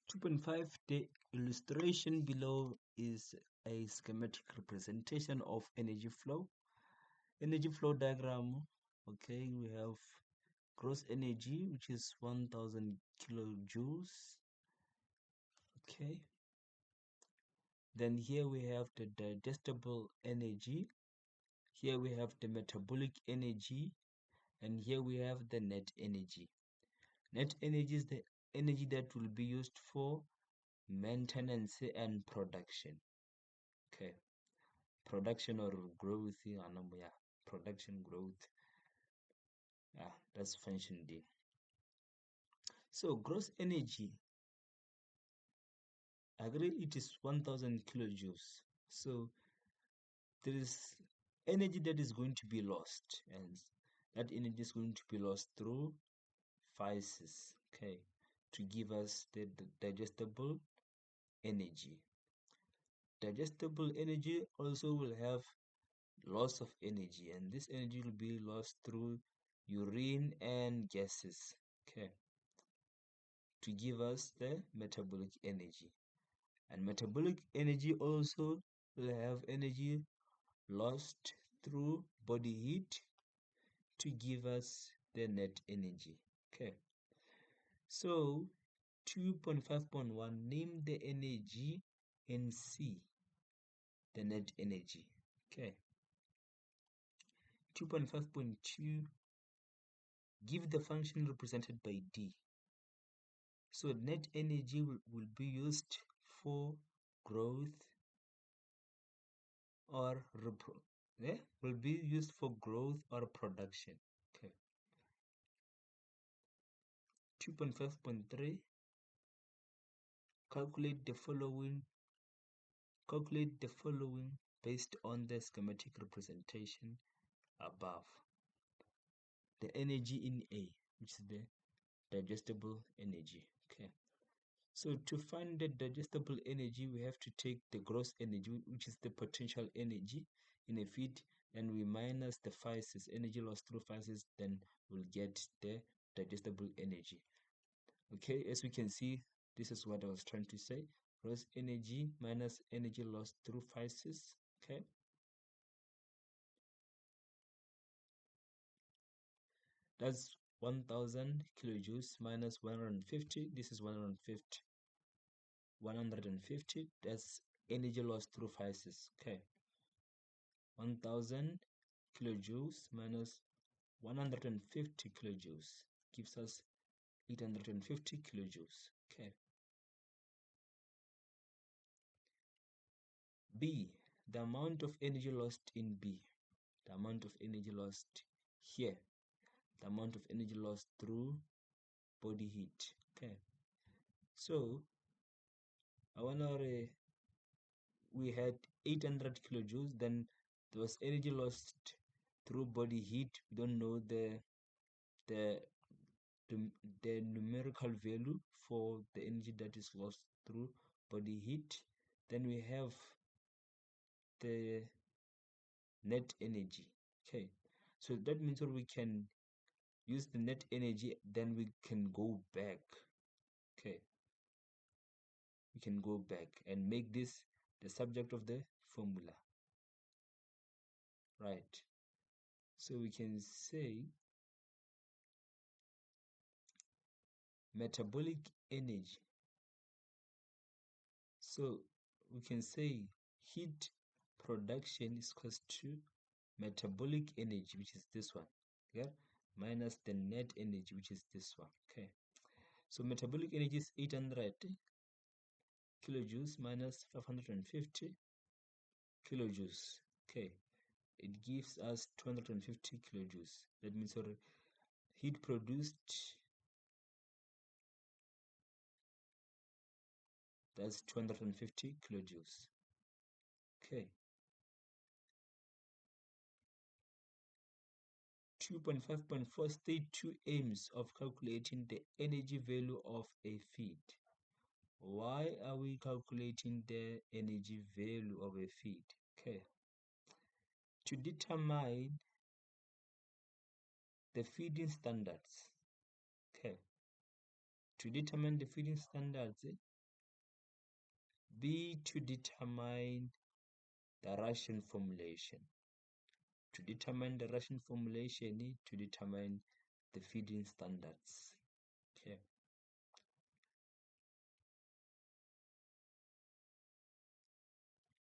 2.5. The illustration below is a schematic representation of energy flow. Energy flow diagram. Okay, we have gross energy, which is 1000 kilojoules. Okay, then here we have the digestible energy, here we have the metabolic energy, and here we have the net energy. Net energy is the energy that will be used for maintenance and production. Okay, production or growth, yeah, production, growth, yeah, that's function D. So gross energy, I agree, it is 1000 kilojoules. So there is energy that is going to be lost, and that energy is going to be lost through phases, okay, to give us the digestible energy. Digestible energy also will have loss of energy, and this energy will be lost through urine and gases, okay, to give us the metabolic energy. And metabolic energy also will have energy lost through body heat to give us the net energy. Okay, so 2.5.1, name the energy in C, the net energy. Okay, 2.5.2, give the function represented by D. So net energy will be used for growth or will be used for growth or production. Okay, 2.5.3, calculate the following based on the schematic representation above. The energy in A, which is the digestible energy. Okay, so to find the digestible energy, we have to take the gross energy, which is the potential energy in a feed, and we minus the phases, energy lost through phases, then we'll get the digestible energy. Okay, as we can see, this is what I was trying to say. Gross energy minus energy lost through phases. Okay, that's 1000 kilojoules minus 150. This is 150. 150, that's energy lost through phases. Okay, 1000 kilojoules minus 150 kilojoules gives us 850 kilojoules. Okay, B, the amount of energy lost in B, the amount of energy lost here, the amount of energy lost through body heat. Okay, so I want to we had 800 kilojoules, then there was energy lost through body heat. We don't know the numerical value for the energy that is lost through body heat. Then we have the net energy. Okay, so that means that we can use the net energy, then we can go back. Okay, we can go back and make this the subject of the formula, right? So we can say metabolic energy. So we can say heat production is equal to metabolic energy, which is this one, yeah, minus the net energy, which is this one. Okay, so metabolic energy is 800 kilojoules minus 550 kilojoules. Okay, it gives us 250 kilojoules. That means our heat produced, that's 250 kilojoules. Okay, 2.5.4, state two aims of calculating the energy value of a feed. Why are we calculating the energy value of a feed? Okay, to determine the feeding standards. Okay, to determine the feeding standards, B, to determine the ration formulation. To determine the ration formulation, to determine the feeding standards. Okay.